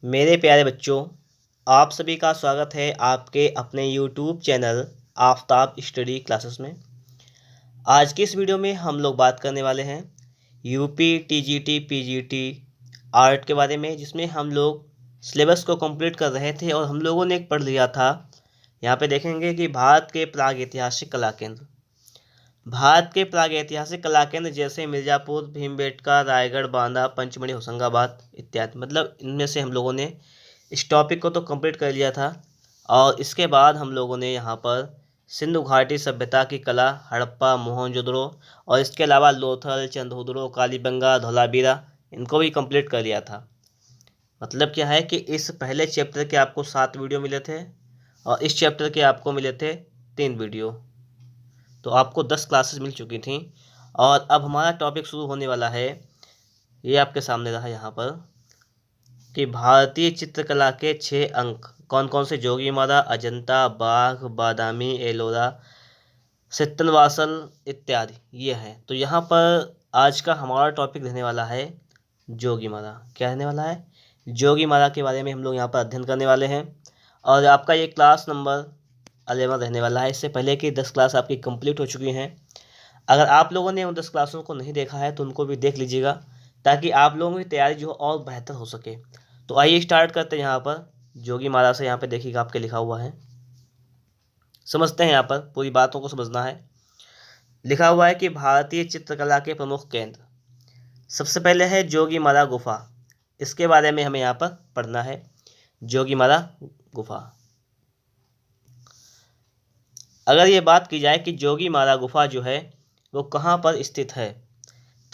मेरे प्यारे बच्चों, आप सभी का स्वागत है आपके अपने YouTube channel Aftab study classes में। आज की इस वीडियो में हम लोग बात करने वाले हैं यूपी टीजीटी पीजीटी आर्ट के बारे में, जिसमें हम लोग सिलेबस को कंप्लीट कर रहे थे और हम लोगों ने एक पढ़ लिया था। यहाँ पे देखेंगे कि भारत के प्रागैतिहासिक कला केंद्र। भारत के प्रागैतिहासिक कला केंद्र जैसे मिर्ज़ापुर, भीमबेटका, रायगढ़, बांदा, पंचमढ़ी, होशंगाबाद इत्यादि, मतलब इनमें से हम लोगों ने इस टॉपिक को तो कंप्लीट कर लिया था। और इसके बाद हम लोगों ने यहाँ पर सिंधु घाटी सभ्यता की कला, हड़प्पा, मोहनजोदड़ो और इसके अलावा लोथल, चंद्रहुदड़ो, कालीबंगा, धोलावीरा, इनको भी कंप्लीट कर लिया था। मतलब क्या है कि इस पहले चैप्टर के आपको 7 वीडियो मिले थे और इस चैप्टर के आपको मिले थे 3 वीडियो, तो आपको 10 क्लासेस मिल चुकी थी। और अब हमारा टॉपिक शुरू होने वाला है। ये आपके सामने रहा यहाँ पर कि भारतीय चित्रकला के 6 अंक कौन कौन से, जोगीमारा, अजंता, बाघ, बादामी, एलोरा, सित्तनवासल इत्यादि ये हैं। तो यहाँ पर आज का हमारा टॉपिक रहने वाला है जोगीमारा। क्या रहने वाला है? जोगीमारा के बारे में हम लोग यहाँ पर अध्ययन करने वाले हैं। और आपका ये क्लास नंबर 11 रहने वाला है। इससे पहले कि 10 क्लास आपकी कंप्लीट हो चुकी हैं। अगर आप लोगों ने उन 10 क्लासों को नहीं देखा है तो उनको भी देख लीजिएगा, ताकि आप लोगों की तैयारी जो और बेहतर हो सके। तो आइए स्टार्ट करते हैं। यहाँ पर जोगीमारा से यहाँ पे देखिएगा आपके लिखा हुआ है, समझते हैं। यहाँ पर पूरी बातों को समझना है। लिखा हुआ है कि भारतीय चित्रकला के प्रमुख केंद्र, सबसे पहले है जोगीमारा गुफा। इसके बारे में हमें यहाँ पर पढ़ना है। जोगीमारा गुफा, अगर ये बात की जाए कि जोगीमारा गुफा जो है वो कहाँ पर स्थित है,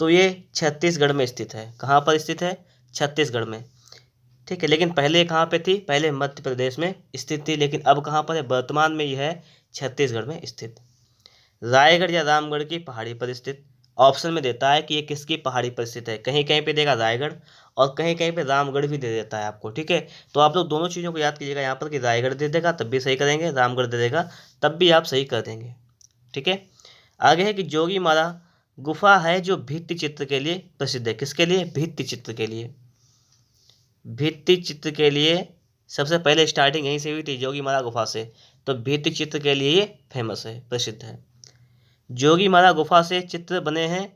तो ये छत्तीसगढ़ में स्थित है। कहाँ पर स्थित है? छत्तीसगढ़ में। ठीक है, लेकिन पहले कहाँ पे थी? पहले मध्य प्रदेश में स्थित थी, लेकिन अब कहाँ पर है? वर्तमान में यह है छत्तीसगढ़ में स्थित। रायगढ़ या रामगढ़ की पहाड़ी पर स्थित। ऑप्शन में देता है कि ये किसकी पहाड़ी पर स्थित है। कहीं कहीं पे देगा रायगढ़ और कहीं कहीं पे रामगढ़ भी दे देता है आपको। ठीक है, तो आप लोग दोनों चीज़ों को याद कीजिएगा यहाँ पर कि रायगढ़ दे देगा तब भी सही करेंगे, रामगढ़ दे देगा तब भी आप सही कर देंगे। ठीक है, आगे है कि जोगीमारा गुफा है जो भित्ति चित्र के लिए प्रसिद्ध है। किसके लिए? भित्ति चित्र के लिए। भित्ति चित्र के लिए सबसे पहले स्टार्टिंग यहीं से हुई थी, जोगीमारा गुफा से। तो भित्ति चित्र के लिए ये फेमस है, प्रसिद्ध है। जोगीमारा गुफा से चित्र बने हैं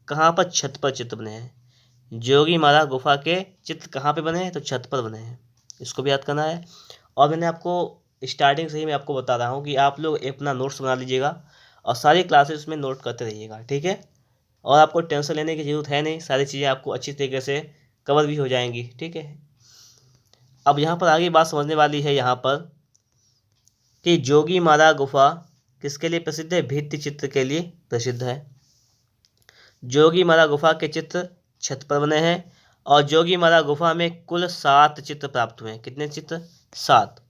कहाँ पर? छत पर चित्र बने हैं। जोगीमारा गुफा के चित्र कहाँ पे बने हैं? तो छत पर बने हैं। इसको भी याद करना है। और मैंने आपको स्टार्टिंग से ही मैं आपको बता रहा हूँ कि आप लोग अपना नोट्स बना लीजिएगा और सारी क्लासेस में नोट करते रहिएगा। ठीक है, और आपको टेंशन लेने की ज़रूरत है नहीं, सारी चीज़ें आपको अच्छी तरीके से कवर भी हो जाएंगी। ठीक है, अब यहाँ पर आगे बात समझने वाली है यहाँ पर कि जोगीमारा गुफा किसके लिए प्रसिद्ध है? भित्ति चित्र के लिए प्रसिद्ध है। जोगीमारा गुफा के चित्र छत पर बने हैं और जोगीमारा गुफा में कुल 7 चित्र प्राप्त हुए हैं। कितने चित्र? 7,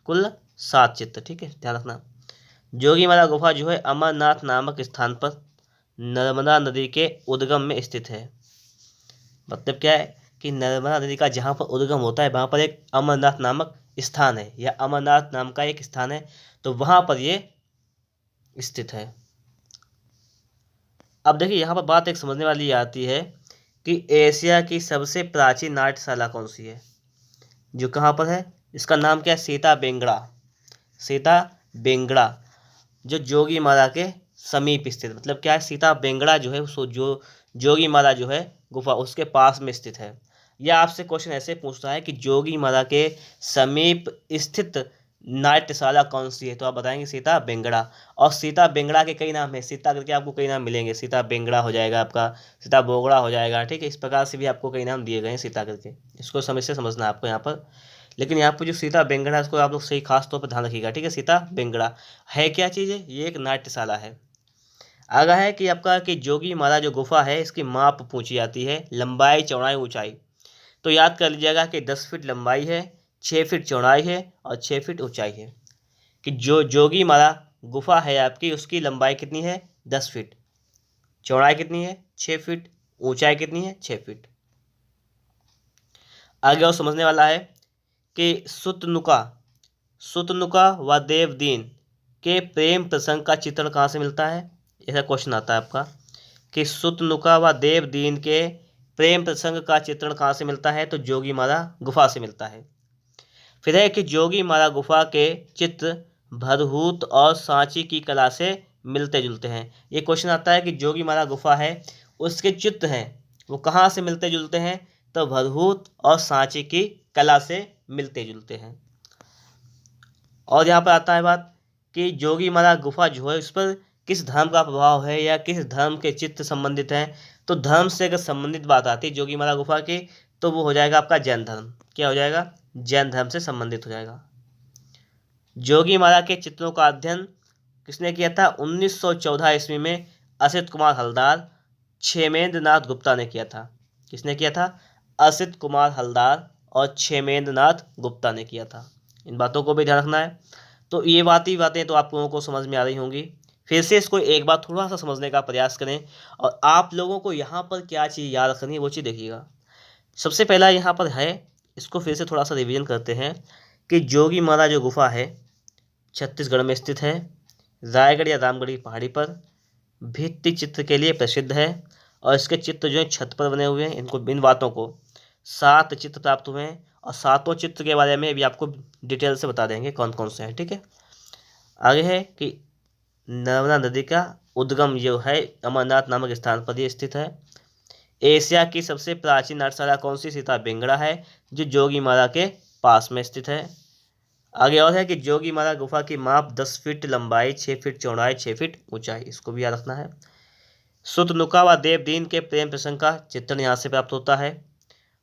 कुल 7 चित्र। ठीक है, ध्यान रखना। जोगीमारा गुफा जो है अमरनाथ नामक स्थान पर नर्मदा नदी के उद्गम में स्थित है। मतलब क्या है कि नर्मदा नदी का जहाँ पर उद्गम होता है वहाँ पर एक अमरनाथ नामक स्थान है, या अमरनाथ नाम का एक स्थान है, तो वहाँ पर ये स्थित है। अब देखिए यहाँ पर बात एक समझने वाली आती है कि एशिया की सबसे प्राचीन नाट्यशाला कौन सी है, जो कहाँ पर है? इसका नाम क्या है? सीता बेंगड़ा। सीता बेंगड़ा जो जोगीमारा के समीप स्थित, मतलब क्या है? सीता बेंगड़ा जो है सो जो जोगीमारा जो है गुफा उसके पास में स्थित है। यह आपसे क्वेश्चन ऐसे पूछता है कि जोगीमारा के समीप स्थित नाट्यशाला कौन सी है, तो आप बताएंगे सीता बेंगड़ा। और सीता बेंगड़ा के कई नाम है, सीता करके आपको कई नाम मिलेंगे। सीता बेंगड़ा हो जाएगा आपका, सीता बोगड़ा हो जाएगा। ठीक है, इस प्रकार से भी आपको कई नाम दिए गए हैं सीता करके। इसको समझ से समझना है आपको यहाँ पर। लेकिन यहाँ पर जो सीता बेंगड़ा है उसको आप लोग सही खास तौर पर ध्यान रखिएगा। ठीक है, सीता बेंगड़ा है क्या चीज़ है? ये एक नाट्यशाला है। आगा है कि आपका कि जोगीमारा जो गुफा है इसकी माप पूछी जाती है, लंबाई, चौड़ाई, ऊंचाई। तो याद कर लीजिएगा कि 10 फीट लंबाई है, 6 फीट चौड़ाई है और 6 फीट ऊंचाई है। कि जो जोगीमारा गुफा है आपकी उसकी लंबाई कितनी है? 10 फीट। चौड़ाई कितनी है? 6 फीट। ऊंचाई कितनी है? 6 फीट। आगे और समझने वाला है कि सुतनुका सुतनुका व देवदीन के प्रेम प्रसंग का चित्रण कहाँ से मिलता है? ऐसा क्वेश्चन आता है आपका कि सुतनुका व देवदीन के प्रेम प्रसंग का चित्रण कहाँ से मिलता है? तो जोगीमारा गुफा से मिलता है। फिर है कि जोगीमारा गुफा के चित्र भरहूत और सांची की कला से मिलते जुलते हैं। ये क्वेश्चन आता है कि जोगीमारा गुफा है, उसके चित्र हैं वो कहाँ से मिलते जुलते हैं? तो भरहूत और सांची की कला से मिलते जुलते हैं। और यहाँ पर आता है बात कि जोगीमारा गुफा जो है उस पर किस धर्म का प्रभाव है या किस धर्म के चित्र संबंधित हैं? तो धर्म से अगर संबंधित बात आती है जोगीमारा गुफा की, तो वो हो जाएगा आपका जैन धर्म। क्या हो जाएगा? जैन धर्म से संबंधित हो जाएगा। जोगीमारा के चित्रों का अध्ययन किसने किया था? 1914 ईस्वी में असित कुमार हलदार, क्षेमेंद्र नाथ गुप्ता ने किया था। किसने किया था? असित कुमार हलदार और क्षेमेंद्र नाथ गुप्ता ने किया था। इन बातों को भी ध्यान रखना है। तो ये बातें तो आप लोगों को समझ में आ रही होंगी। फिर से इसको एक बार थोड़ा सा समझने का प्रयास करें, और आप लोगों को यहाँ पर क्या चीज़ याद रखनी है वो चीज़ देखिएगा। सबसे पहला यहाँ पर है, इसको फिर से थोड़ा सा रिवीजन करते हैं कि जोगीमारा जो गुफा है छत्तीसगढ़ में स्थित है, रायगढ़ या रामगढ़ी पहाड़ी पर, भित्ति चित्र के लिए प्रसिद्ध है, और इसके चित्र जो है छत पर बने हुए हैं। इन बातों को 7 चित्र प्राप्त हुए हैं, और 7 चित्र के बारे में भी आपको डिटेल से बता देंगे कौन कौन से हैं। ठीक है। आगे है कि नर्मदा नदी का उद्गम जो है अमरनाथ नामक स्थान पर ये स्थित है। एशिया की सबसे प्राचीन नाट्यशाला कौन सी? सीता बेंगड़ा है, जो जोगीमारा के पास में स्थित है। आगे और है कि जोगीमारा गुफा की माप 10 फीट लंबाई, 6 फीट चौड़ाई, 6 फीट ऊंचाई, इसको भी याद रखना है। सुतनुका व देवदीन के प्रेम प्रसंग का चित्रण यहाँ से प्राप्त होता है।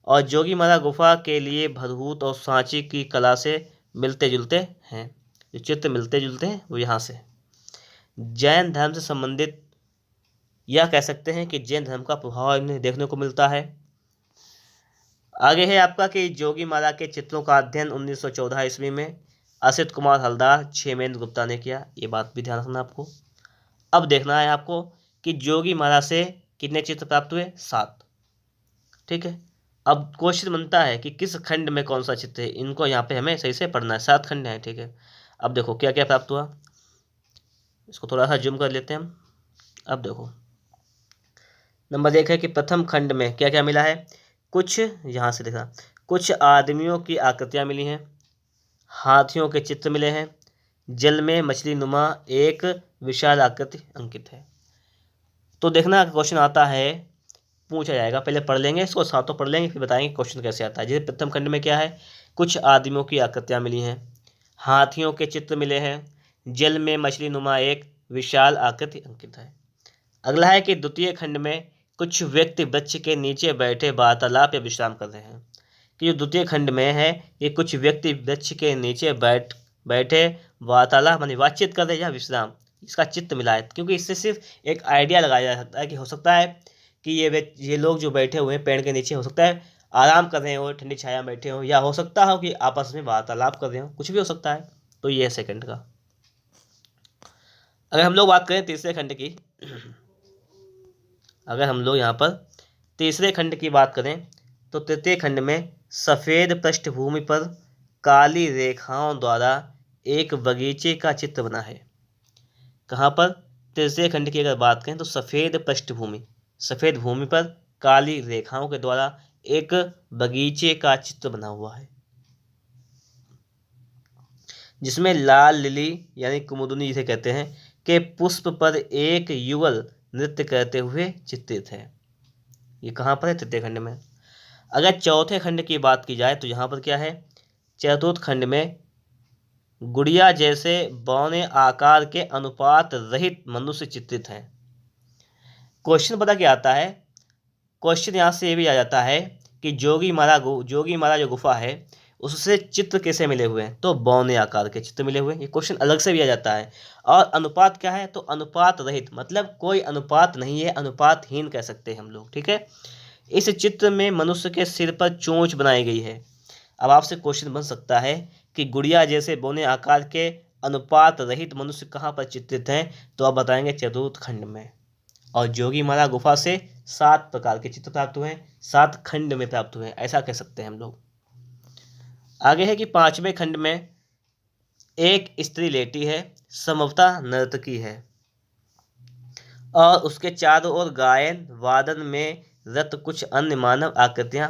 और जोगीमारा गुफा के लिए भरहूत और सांची की कला से मिलते जुलते हैं। जो चित्र मिलते जुलते हैं वो यहाँ से। जैन धर्म से संबंधित, यह कह सकते हैं कि जैन धर्म का प्रभाव इन्हें देखने को मिलता है। आगे है आपका कि जोगीमारा के चित्रों का अध्ययन 1914 ईस्वी में असित कुमार हलदार, क्षेमेंद्र गुप्ता ने किया। ये बात भी ध्यान रखना आपको। अब देखना है आपको कि जोगीमारा से कितने चित्र प्राप्त हुए? 7। ठीक है। अब क्वेश्चन बनता है कि किस खंड में कौन सा चित्र है, इनको यहाँ पे हमें सही से पढ़ना है। 7 खंड है। ठीक है। अब देखो क्या क्या प्राप्त हुआ, इसको थोड़ा सा जूम कर लेते हैं हम। अब देखो नंबर 1 है कि प्रथम खंड में क्या क्या मिला है? कुछ यहाँ से देखा, कुछ आदमियों की आकृतियाँ मिली हैं, हाथियों के चित्र मिले हैं, जल में मछली नुमा एक विशाल आकृति अंकित है। तो देखना क्वेश्चन आता है, पूछा जाएगा। पहले पढ़ लेंगे इसको, सातों पढ़ लेंगे, फिर बताएंगे क्वेश्चन कैसे आता है। जैसे प्रथम खंड में क्या है? कुछ आदमियों की आकृतियाँ मिली हैं, हाथियों के चित्र मिले हैं, जल में मछली नुमा एक विशाल आकृति अंकित है। अगला है कि द्वितीय खंड में कुछ व्यक्ति वृक्ष के नीचे बैठे वार्तालाप या विश्राम कर रहे हैं। कि जो द्वितीय खंड में है, ये कुछ व्यक्ति वृक्ष के नीचे बैठे वार्तालाप मानी बातचीत कर रहे हैं या विश्राम, इसका चित्र मिला है। क्योंकि इससे सिर्फ एक आइडिया लगाया जा सकता है कि हो सकता है कि ये लोग जो बैठे हुए हैं पेड़ के नीचे, हो सकता है आराम कर रहे हो, ठंडी छाया में बैठे हो, या हो सकता हो कि आपस में वार्तालाप कर रहे हो, कुछ भी हो सकता है। तो ये है सेकंड का। अगर हम लोग बात करें तीसरे खंड की, अगर हम लोग यहाँ पर तीसरे खंड की बात करें, तो तृतीय खंड में सफ़ेद पृष्ठभूमि पर काली रेखाओं द्वारा एक बगीचे का चित्र बना है। कहाँ पर? तीसरे खंड की अगर बात करें तो सफ़ेद पृष्ठभूमि, सफ़ेद भूमि पर काली रेखाओं के द्वारा एक बगीचे का चित्र बना हुआ है, जिसमें लाल लिली यानी कुमुदनी जिसे कहते हैं के पुष्प पर एक युगल नृत्य करते हुए चित्रित है। ये कहाँ पर है? तृतीय खंड में। अगर चौथे खंड की बात की जाए तो यहाँ पर क्या है? चतुर्थ खंड में गुड़िया जैसे बौने आकार के अनुपात रहित मनुष्य चित्रित हैं। क्वेश्चन पता क्या आता है? क्वेश्चन यहाँ से ये भी आ जाता है कि जोगीमारा जो गुफा है उससे चित्र कैसे मिले हुए हैं? तो बौने आकार के चित्र मिले हुए हैं। ये क्वेश्चन अलग से भी आ जाता है। और अनुपात क्या है? तो अनुपात रहित, मतलब कोई अनुपात नहीं है, अनुपातहीन कह सकते हैं हम लोग। ठीक है। इस चित्र में मनुष्य के सिर पर चोंच बनाई गई है। अब आपसे क्वेश्चन बन सकता है कि गुड़िया जैसे बौने आकार के अनुपात रहित मनुष्य कहाँ पर चित्रित हैं? तो आप बताएंगे चतुर्थ खंड में। और जोगीमारा गुफा से 7 प्रकार के चित्र प्राप्त हुए हैं, 7 खंड में प्राप्त हुए हैं, ऐसा कह सकते हैं हम लोग। आगे है कि 5वें खंड में एक स्त्री लेटी है, संभवतः नर्तकी है, और उसके चारों ओर गायन वादन में रथ कुछ अन्य मानव आकृतियां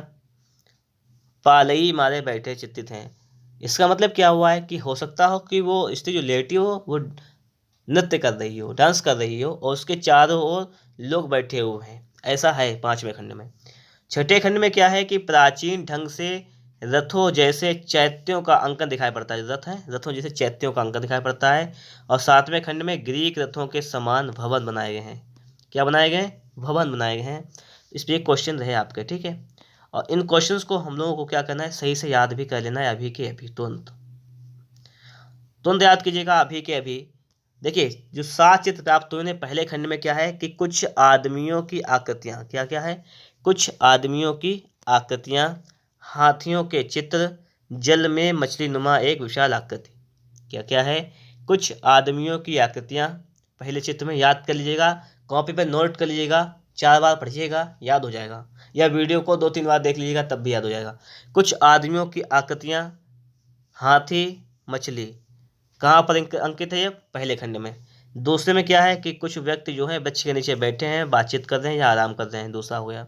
पालई मारे बैठे चित्रित हैं। इसका मतलब क्या हुआ है कि हो सकता हो कि वो स्त्री जो लेटी हो वो नृत्य कर रही हो, डांस कर रही हो, और उसके चारों ओर लोग बैठे हुए हैं। ऐसा है पांचवें खंड में। छठे खंड में क्या है कि प्राचीन ढंग से रथों जैसे चैत्यों का अंकन दिखाई पड़ता है। रथ है, रथों जैसे चैत्यों का अंकन दिखाई पड़ता है। और सातवें खंड में ग्रीक रथों के समान भवन बनाए गए हैं। क्या बनाए गए हैं? भवन बनाए गए हैं। इस पर एक क्वेश्चन रहे आपके, ठीक है। और इन क्वेश्चंस को हम लोगों को क्या करना है, सही से याद भी कर लेना है, अभी के अभी, तुरंत तुरंत याद कीजिएगा, अभी के अभी। देखिए, जो 7 चित्र प्राप्त हुए हैं पहले खंड में, क्या है कि कुछ आदमियों की आकृतियां, क्या क्या है, कुछ आदमियों की आकृतियां, हाथियों के चित्र, जल में मछली नुमा एक विशाल आकृति। क्या क्या है? कुछ आदमियों की आकृतियां, पहले चित्र में याद कर लीजिएगा, कॉपी पर नोट कर लीजिएगा, 4 बार पढ़िएगा, याद हो जाएगा, या वीडियो को 2-3 बार देख लीजिएगा तब भी याद हो जाएगा। कुछ आदमियों की आकृतियां, हाथी, मछली, कहाँ पर अंकित है? ये पहले खंड में। दूसरे में क्या है कि कुछ व्यक्ति जो है वृक्ष के नीचे बैठे हैं, बातचीत कर रहे हैं या आराम कर रहे हैं, दूसरा हो गया।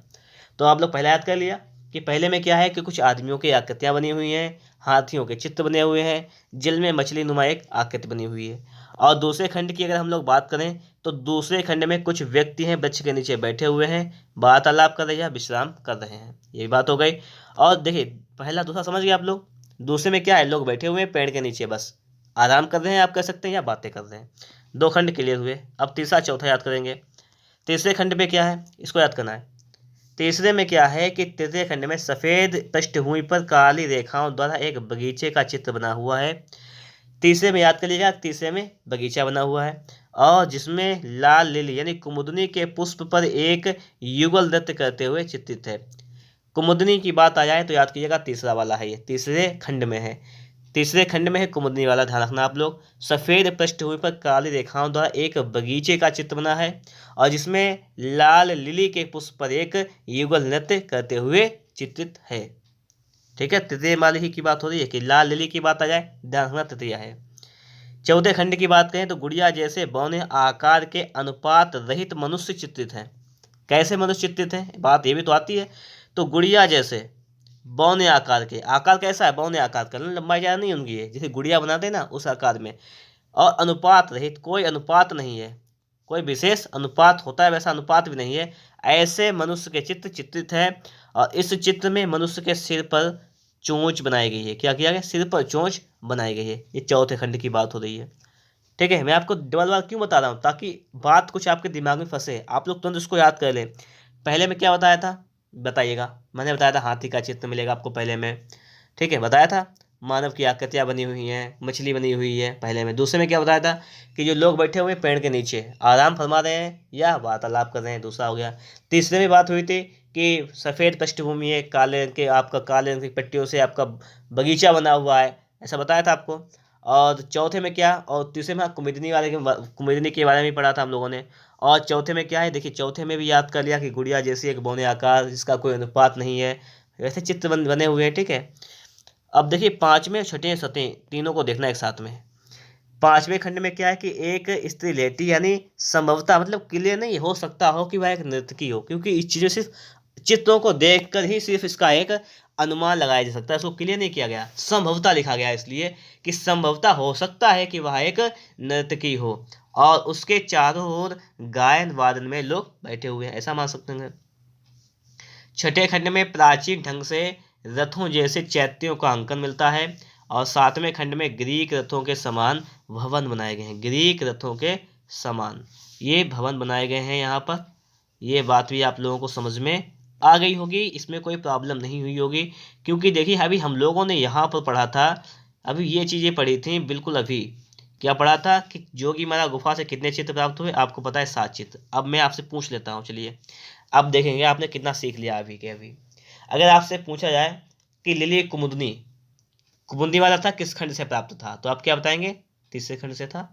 तो आप लोग पहले याद कर लिया कि पहले में क्या है कि कुछ आदमियों की आकृतियां बनी हुई हैं, हाथियों के चित्र बने हुए हैं, जल में मछली नुमा एक आकृति बनी हुई है। और दूसरे खंड की अगर हम लोग बात करें तो दूसरे खंड में कुछ व्यक्ति हैं, वृक्ष के नीचे बैठे हुए हैं, वार्तालाप कर रहे हैं, विश्राम कर रहे हैं। यही बात हो गई। और देखिए, पहला दूसरा समझ गए आप लोग। दूसरे में क्या है, लोग बैठे हुए हैं पेड़ के नीचे, बस आराम कर रहे हैं, आप कह सकते हैं, या बातें कर रहे हैं। 2 खंड क्लियर हुए। अब तीसरा चौथा याद करेंगे। तीसरे खंड में क्या है, इसको याद करना है। तीसरे में क्या है कि तीसरे खंड में सफ़ेद पृष्ठभूमि पर काली रेखाओं द्वारा एक बगीचे का चित्र बना हुआ है। तीसरे में याद करिएगा, तीसरे में बगीचा बना हुआ है, और जिसमें लाल लिली यानी कुमुदनी के पुष्प पर एक युगल नृत्य करते हुए चित्रित है। कुमुदनी की बात आ जाए तो याद कीजिएगा, तीसरा वाला है, ये तीसरे खंड में है। तीसरे खंड में है कुमुदनी वाला, ध्यान रखना आप लोग। सफ़ेद पृष्ठभूमि पर काली रेखाओं द्वारा एक बगीचे का चित्र बना है, और जिसमें लाल लिली के पुष्प पर एक युगल नृत्य करते हुए चित्रित है। ठीक है, तृतीय वाले ही की बात हो रही है कि लाल लिली की बात आ जाए, ध्यान रखना तृतीय है। चौथे खंड की बात करें तो गुड़िया जैसे बौने आकार के अनुपात रहित मनुष्य चित्रित हैं। कैसे मनुष्य चित्रित हैं, बात ये भी तो आती है। तो गुड़िया जैसे बौने आकार के, आकार कैसा है, बौने आकार का, लंबाई ज़्यादा नहीं उनकी है, जैसे गुड़िया बनाते हैं ना उस आकार में। और अनुपात रहित, कोई अनुपात नहीं है, कोई विशेष अनुपात होता है वैसा अनुपात भी नहीं है, ऐसे मनुष्य के चित्र चित्रित है। और इस चित्र में मनुष्य के सिर पर चोंच बनाई गई है। क्या किया गया? सिर पर चोंच बनाई गई है। ये चौथे खंड की बात हो रही है। ठीक है, मैं आपको डबल बार क्यों बता रहा हूँ, ताकि बात कुछ आपके दिमाग में फंसे, आप लोग तुरंत उसको याद कर लें। पहले में क्या बताया था, बताइएगा। मैंने बताया था हाथी का चित्र मिलेगा आपको पहले में, ठीक है, बताया था। मानव की आकृतियाँ बनी हुई हैं, मछली बनी हुई है पहले में। दूसरे में क्या बताया था कि जो लोग बैठे हुए हैं पेड़ के नीचे आराम फरमा रहे हैं या वार्तालाप कर रहे हैं, दूसरा हो गया। तीसरे में बात हुई थी कि सफ़ेद पृष्ठभूमि है, काले रंग के, आपका काले रंग की पट्टियों से आपका बगीचा बना हुआ है, ऐसा बताया था आपको। और चौथे में क्या, और तीसरे में कुमुदनी के बारे में पढ़ा था हम लोगों ने। और चौथे में क्या है, देखिए चौथे में भी याद कर लिया कि गुड़िया जैसी एक बौने आकार जिसका कोई अनुपात नहीं है, वैसे चित्र बने हुए हैं। ठीक है, अब देखिए पाँचवें, छठे, सतें तीनों को देखना एक साथ में। पाँचवें खंड में क्या है कि एक स्त्री लेटी, यानी संभवतः, मतलब क्लियर नहीं हो सकता हो कि वह एक नर्तकी हो, क्योंकि इस चीज़ों सिर्फ चित्रों को देखकर ही सिर्फ इसका एक अनुमान लगाया जा सकता है। इसको क्लियर नहीं किया गया, संभवतः लिखा गया इसलिए कि संभवतः हो सकता है कि वह एक नर्तकी हो, और उसके चारों ओर गायन वादन में लोग बैठे हुए हैं, ऐसा मान सकते हैं। छठे खंड में प्राचीन ढंग से रथों जैसे चैत्यों का अंकन मिलता है, और सातवें खंड में ग्रीक रथों के समान भवन बनाए गए हैं। ग्रीक रथों के समान ये भवन बनाए गए हैं यहाँ पर। ये बात भी आप लोगों को समझ में आ गई होगी, इसमें कोई प्रॉब्लम नहीं हुई होगी, क्योंकि देखिए अभी हम लोगों ने यहाँ पर पढ़ा था, अभी ये चीज़ें पढ़ी थी बिल्कुल अभी। क्या पढ़ा था कि जोगीमारा गुफा से कितने चित्र प्राप्त हुए, आपको पता है 7 चित्र। अब मैं आपसे पूछ लेता हूँ, चलिए अब देखेंगे आपने कितना सीख लिया अभी के अभी। अगर आपसे पूछा जाए कि लिली कुमुदनी, कुमुदनी वाला था किस खंड से प्राप्त था, तो आप क्या बताएंगे? तीसरे खंड से था।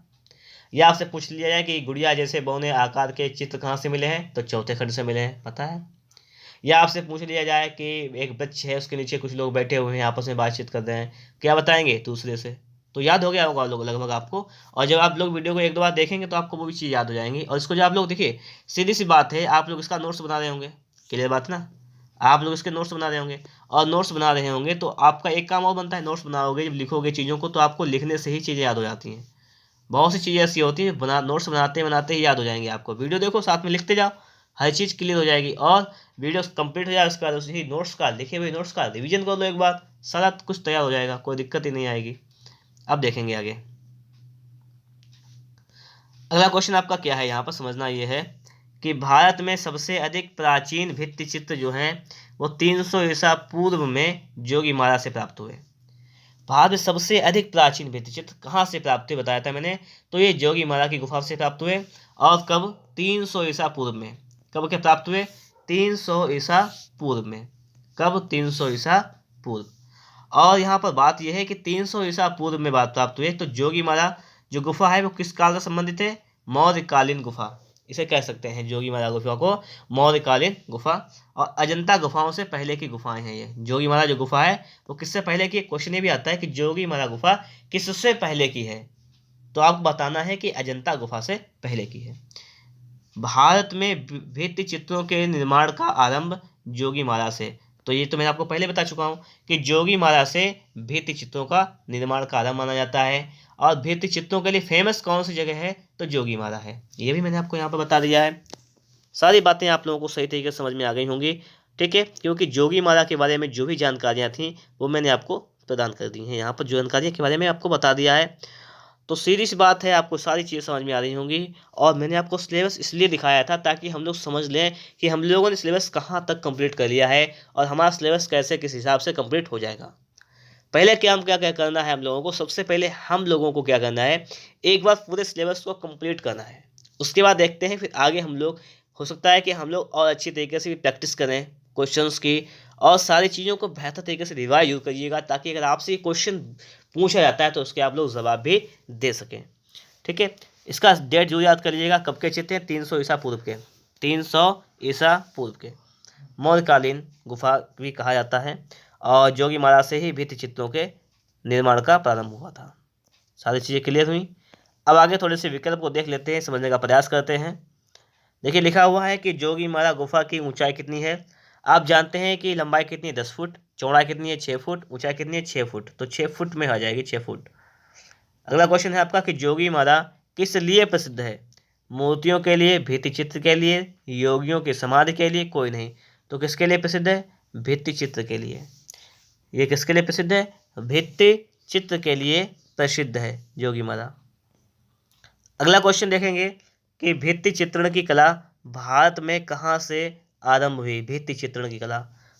या आपसे पूछ लिया जाए कि गुड़िया जैसे बौने आकार के चित्र कहाँ से मिले हैं, तो चौथे खंड से मिले हैं, पता है। या आपसे पूछ लिया जाए कि एक वृक्ष है उसके नीचे कुछ लोग बैठे हुए हैं आपस में बातचीत कर रहे हैं, क्या बताएंगे? दूसरे से। तो याद हो गया होगा लोग लगभग आपको। और जब आप लोग वीडियो को 1-2 बार देखेंगे तो आपको वो भी चीज़ याद हो जाएंगी। और इसको जब आप लोग देखिए, सीधी सी बात है, आप लोग इसका नोट्स बना रहे होंगे, क्लियर बात ना। आप लोग इसके नोट्स बना रहे होंगे, और नोट्स बना रहे होंगे तो आपका एक काम और बनता है, नोट्स बनाओगे जब लिखोगे चीज़ों को तो आपको लिखने से ही चीज़ें याद हो जाती हैं। बहुत सी चीज़ें ऐसी होती हैं नोट्स बनाते बनाते ही याद हो जाएंगे आपको। वीडियो देखो, साथ में लिखते जाओ, हर चीज़ क्लियर हो जाएगी। और वीडियो कंप्लीट हो जाए उसके बाद उसी नोट्स का, लिखे हुए नोट्स का रिवीजन कर लो एक बार, सारा कुछ तैयार हो जाएगा, कोई दिक्कत ही नहीं आएगी। अब देखेंगे आगे। अगला क्वेश्चन आपका क्या है, यहाँ पर समझना ये है कि भारत में सबसे अधिक प्राचीन भित्ति चित्र जो हैं वो 300 ईसा पूर्व में जोगीमारा से प्राप्त हुए। भारत में सबसे अधिक प्राचीन भित्ति चित्र कहाँ से प्राप्त हुए बताया था मैंने, तो ये जोगीमारा की गुफा से प्राप्त हुए। और कब? 300 ईसा पूर्व में। कब के प्राप्त हुए? 300 ईसा पूर्व में। कब? 300 ईसा पूर्व। और यहाँ पर बात यह है कि 300 ईसा पूर्व में बात प्राप्त हुई, तो जोगीमारा जो गुफा है वो किस काल से संबंधित है? मौर्यकालीन गुफा, इसे कह सकते हैं जोगीमारा गुफा को मौर्यकालीन गुफा। और अजंता गुफाओं से पहले की गुफाएं हैं ये। जोगीमारा जो गुफा है वो किससे पहले की? क्वेश्चन ये भी आता है कि जोगीमारा गुफा किससे पहले की है, तो आपको बताना है कि अजंता गुफा से पहले की है। भारत में भित्ति चित्रों के निर्माण का आरंभ जोगीमारा से, तो ये तो मैं आपको पहले बता चुका हूँ कि जोगीमारा से भित्ति चित्रों का निर्माण का आरंभ माना जाता है। और भित्ति चित्रों के लिए फेमस कौन सी जगह है? तो जोगीमारा है। ये भी मैंने आपको यहाँ पर बता दिया है। सारी बातें आप लोगों को सही तरीके से समझ में आ गई होंगी, ठीक है, क्योंकि जोगीमारा के बारे में जो भी जानकारियाँ थी वो मैंने आपको प्रदान कर दी हैं। यहाँ पर जो जानकारियों के बारे में आपको बता दिया है, तो सीधी सी बात है, आपको सारी चीज़ें समझ में आ रही होंगी। और मैंने आपको सिलेबस इसलिए दिखाया था ताकि हम लोग समझ लें कि हम लोगों ने सिलेबस कहाँ तक कंप्लीट कर लिया है और हमारा सिलेबस कैसे किस हिसाब से कंप्लीट हो जाएगा। पहले क्या हम क्या क्या करना है हम लोगों को, सबसे पहले हम लोगों को क्या करना है, एक बार पूरे सिलेबस को कंप्लीट करना है। उसके बाद देखते हैं फिर आगे हम लोग, हो सकता है कि हम लोग और अच्छी तरीके से भी प्रैक्टिस करें क्वेश्चंस की, और सारी चीज़ों को बेहतर तरीके से रिवाइज यूज करिएगा ताकि अगर आपसे क्वेश्चन पूछा जाता है तो उसके आप लोग जवाब भी दे सकें, ठीक है। इसका डेट जरूर याद करिएगा, कब के चित्र हैं? 300 ईसा पूर्व के। 300 ईसा पूर्व के मौर्यकालीन गुफा भी कहा जाता है। और जोगीमारा से ही भित्ति चित्रों के निर्माण का प्रारंभ हुआ था। सारी चीज़ें क्लियर हुई। अब आगे थोड़े से विकल्प को देख लेते हैं, समझने का प्रयास करते हैं। देखिए लिखा हुआ है कि जोगीमारा गुफा की ऊंचाई कितनी है। आप जानते हैं कि लंबाई कितनी है? 10 फुट। चौड़ाई कितनी है? 6 फुट। ऊंचाई कितनी है? 6 फुट। तो 6 फुट में आ जाएगी, 6 फुट। अगला क्वेश्चन है आपका कि जोगीमारा किस लिए प्रसिद्ध है? मूर्तियों के लिए, भित्ति चित्र के लिए, योगियों की समाधि के लिए, कोई नहीं। तो किसके लिए प्रसिद्ध है? भित्ति चित्र के लिए। ये किसके लिए प्रसिद्ध है? भित्ति चित्र के लिए प्रसिद्ध है जोगीमारा। अगला क्वेश्चन देखेंगे कि भित्ति चित्रण की कला भारत में कहाँ से आरंभ हुई? भित्ति चित्रण की कला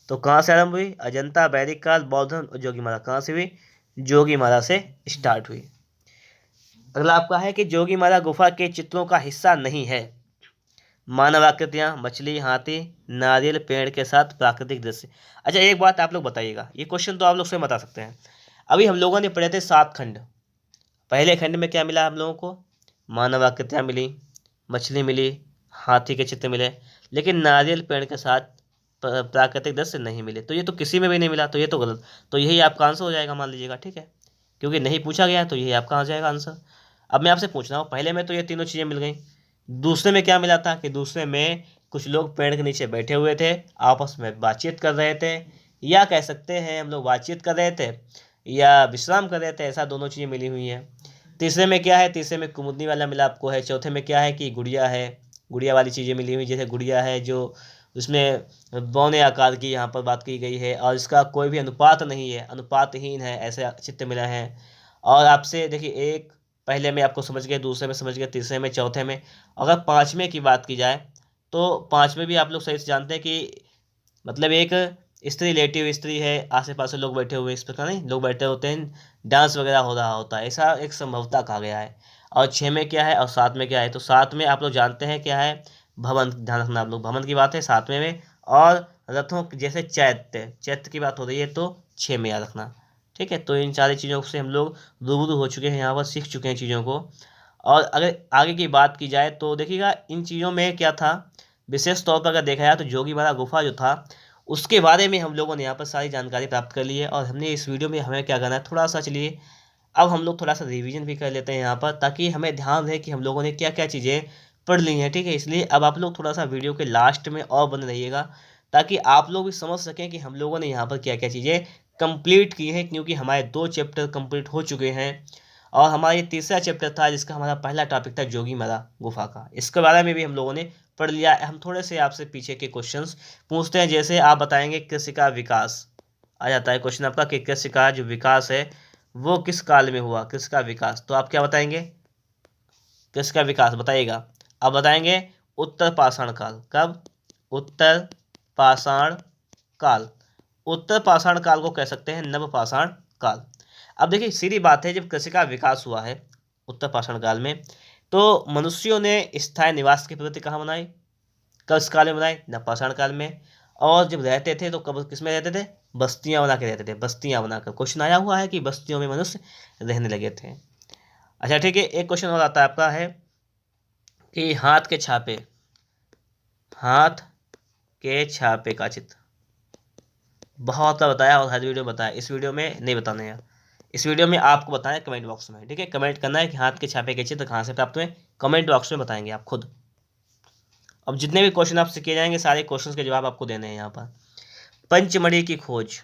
तो कहाँ से आरंभ हुई? अजंता, वैदिक काल, बौद्ध और जोगीमारा। कहाँ से हुई? जोगीमारा से स्टार्ट हुई। अगला आपका है कि जोगीमारा गुफा के चित्रों का हिस्सा नहीं है। मानव आकृतियाँ, मछली, हाथी, नारियल पेड़ के साथ प्राकृतिक दृश्य। अच्छा एक बात आप लोग बताइएगा, ये क्वेश्चन तो आप लोग स्वयं बता सकते हैं। अभी हम लोगों ने पढ़े थे 7 खंड। पहले खंड में क्या मिला हम लोगों को? मानव आकृतियाँ मिली, मछली मिली, हाथी के चित्र मिले, लेकिन नारियल पेड़ के साथ प्राकृतिक दृश्य नहीं मिले। तो ये तो किसी में भी नहीं मिला, तो ये तो गलत। तो यही आपका आंसर हो जाएगा, मान लीजिएगा, ठीक है, क्योंकि नहीं पूछा गया है तो यही आपका आ जाएगा आंसर। अब मैं आपसे पूछ रहा हूँ, पहले में तो ये तीनों चीज़ें मिल गई। दूसरे में क्या मिला था कि दूसरे में कुछ लोग पेड़ के नीचे बैठे हुए थे, आपस में बातचीत कर रहे थे, या कह सकते हैं हम लोग बातचीत कर रहे थे या विश्राम कर रहे थे, ऐसा दोनों चीज़ें मिली हुई हैं। तीसरे में क्या है? तीसरे में कुमुदनी वाला मिला आपको है। चौथे में क्या है कि गुड़िया है, गुड़िया वाली चीज़ें मिली हुई, जैसे गुड़िया है जो उसमें बौने आकार की यहाँ पर बात की गई है, और इसका कोई भी अनुपात नहीं है, अनुपातहीन है, ऐसे चित्र मिला है। और आपसे देखिए, एक पहले में आपको समझ गए, दूसरे में समझ गए, तीसरे में, चौथे में। अगर पाँचवें की बात की जाए तो पाँचवें भी आप लोग सही से जानते हैं कि मतलब एक स्त्री लेटी हुई स्त्री है, आसे पास लोग बैठे हुए, इस प्रकार नहीं लोग बैठे होते हैं, डांस वगैरह हो रहा होता है, ऐसा एक संभवता कहा गया है। और 6 में क्या है और 7 में क्या है? तो 7 में आप लोग जानते हैं क्या है? भवन, ध्यान रखना आप लोग, भवन की बात है 7वें में। और रथों जैसे चैत्य, चैत्य की बात हो रही है तो 6 में याद रखना, ठीक है। तो इन सारी चीज़ों से हम लोग रूबरू हो चुके हैं, यहाँ पर सीख चुके हैं चीज़ों को। और अगर आगे की बात की जाए तो देखिएगा इन चीज़ों में क्या था, विशेष तौर पर अगर देखा जाए तो जोगीमारा गुफा जो था उसके बारे में हम लोगों ने यहाँ पर सारी जानकारी प्राप्त कर ली है। और हमने इस वीडियो में हमें क्या करना है, थोड़ा सा चलिए अब हम लोग थोड़ा सा रिवीजन भी कर लेते हैं यहाँ पर, ताकि हमें ध्यान रहे कि हम लोगों ने क्या क्या चीज़ें पढ़ ली हैं, ठीक है। इसलिए अब आप लोग थोड़ा सा वीडियो के लास्ट में और बने रहिएगा, ताकि आप लोग भी समझ सकें कि हम लोगों ने यहाँ पर क्या क्या चीज़ें कंप्लीट की हैं, क्योंकि हमारे 2 चैप्टर कंप्लीट हो चुके हैं और हमारा ये तीसरा चैप्टर था जिसका हमारा पहला टॉपिक था जोगीमरा गुफा का। इसके बारे में भी हम लोगों ने पढ़ लिया। हम थोड़े से आपसे पीछे के क्वेश्चंस पूछते हैं, जैसे आप बताएंगे कृषि का विकास आ जाता है क्वेश्चन आपका कि कृषि का जो विकास है वो किस काल में हुआ, कृषि का विकास। तो आप क्या बताएंगे, कृषि का विकास बताइएगा। आप बताएंगे उत्तर पाषाण काल। कब? उत्तर पाषाण काल। उत्तर पाषाण काल को कह सकते हैं नव पाषाण काल। अब देखिए सीधी बात है, जब कृषि का विकास हुआ है उत्तर पाषाण काल में, तो मनुष्यों ने स्थायी निवास की प्रवृत्ति कहाँ बनाई? किस काल में बनाई? नव पाषाण काल में। और जब रहते थे तो कब किस में रहते थे? बस्तियां बना के रहते थे, बस्तियां बनाकर। क्वेश्चन आया हुआ है कि बस्तियों में मनुष्य रहने लगे थे। अच्छा ठीक है, एक क्वेश्चन और आता है आपका है कि हाथ के छापे, हाथ के छापे का चित्र बहुत बार बताया और हर वीडियो बताया, इस वीडियो में नहीं बताने हैं। इस वीडियो में आपको बताएं कमेंट बॉक्स में, ठीक है? कमेंट करना है कि हाथ के छापे के चित्र कहाँ से प्राप्त हुए, कमेंट बॉक्स में बताएंगे आप खुद। अब जितने भी क्वेश्चन आपसे किए जाएंगे सारे क्वेश्चंस के जवाब आपको देने हैं यहाँ पर। पंचमढ़ी की खोज,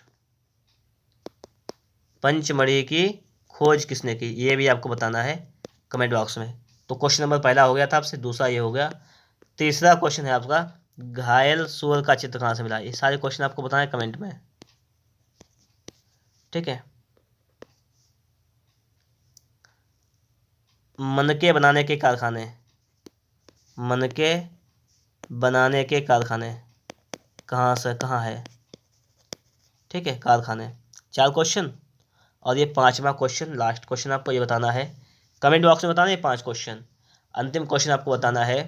पंचमढ़ी की खोज किसने की, ये भी आपको बताना है कमेंट बॉक्स में। तो क्वेश्चन नंबर पहला हो गया था आपसे, दूसरा ये हो गया। तीसरा क्वेश्चन है आपका घायल सूअर का चित्र कहाँ से मिला। ये सारे क्वेश्चन आपको बताना है कमेंट में, ठीक है? मनके बनाने के कारखाने, मनके बनाने के कारखाने कहाँ से कहाँ है, ठीक है? कारखाने। 4 क्वेश्चन और ये 5वां क्वेश्चन, लास्ट क्वेश्चन आपको ये बताना है कमेंट बॉक्स में बताना है। 5 क्वेश्चन। अंतिम क्वेश्चन आपको बताना है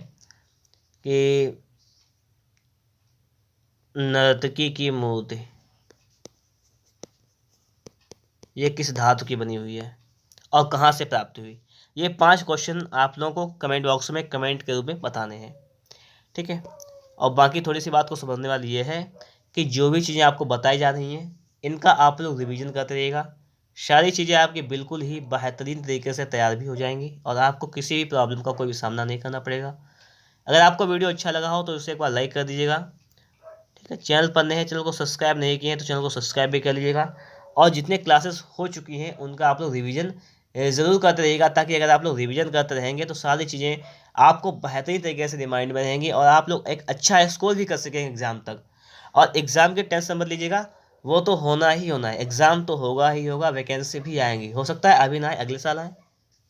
कि नर्तकी की मूर्ति ये किस धातु की बनी हुई है और कहाँ से प्राप्त हुई। ये 5 क्वेश्चन आप लोगों को कमेंट बॉक्स में कमेंट के रूप में बताने हैं, ठीक है? और बाकी थोड़ी सी बात को समझने वाली ये है कि जो भी चीज़ें आपको बताई जा रही हैं इनका आप लोग रिवीजन करते रहिएगा। सारी चीज़ें आपकी बिल्कुल ही बेहतरीन तरीके से तैयार भी हो जाएंगी और आपको किसी भी प्रॉब्लम का कोई भी सामना नहीं करना पड़ेगा। अगर आपको वीडियो अच्छा लगा हो तो इसे एक बार लाइक कर दीजिएगा, ठीक है? चैनल पर नए हैं, चैनल को सब्सक्राइब नहीं किए हैं तो चैनल को सब्सक्राइब भी कर लीजिएगा। और जितने क्लासेस हो चुकी हैं उनका आप लोग रिवीजन ज़रूर करते रहिएगा, ताकि अगर आप लोग रिवीजन करते रहेंगे तो सारी चीज़ें आपको बेहतरीन तरीके से रिमाइंड में रहेंगी और आप लोग एक अच्छा स्कोर भी कर सकेंगे एग्ज़ाम तक। और एग्ज़ाम के टेंशन मत लीजिएगा, वो तो होना ही होना है, एग्ज़ाम तो होगा ही होगा, वैकेंसी भी आएंगी, हो सकता है अभी ना आए अगले साल आए।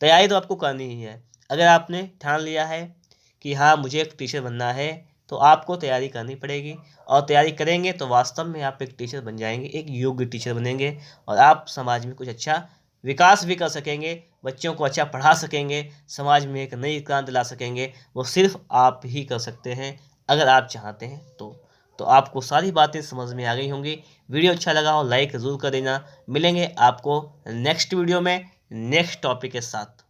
तैयारी तो आपको करनी ही है। अगर आपने ठान लिया है कि हाँ मुझे एक टीचर बनना है तो आपको तैयारी करनी पड़ेगी, और तैयारी करेंगे तो वास्तव में आप एक टीचर बन जाएंगे, एक योग्य टीचर बनेंगे और आप समाज में कुछ अच्छा विकास भी कर सकेंगे, बच्चों को अच्छा पढ़ा सकेंगे, समाज में एक नई क्रांति ला सकेंगे। वो सिर्फ आप ही कर सकते हैं अगर आप चाहते हैं तो आपको सारी बातें समझ में आ गई होंगी। वीडियो अच्छा लगा हो लाइक ज़रूर कर देना। मिलेंगे आपको नेक्स्ट वीडियो में नेक्स्ट टॉपिक के साथ।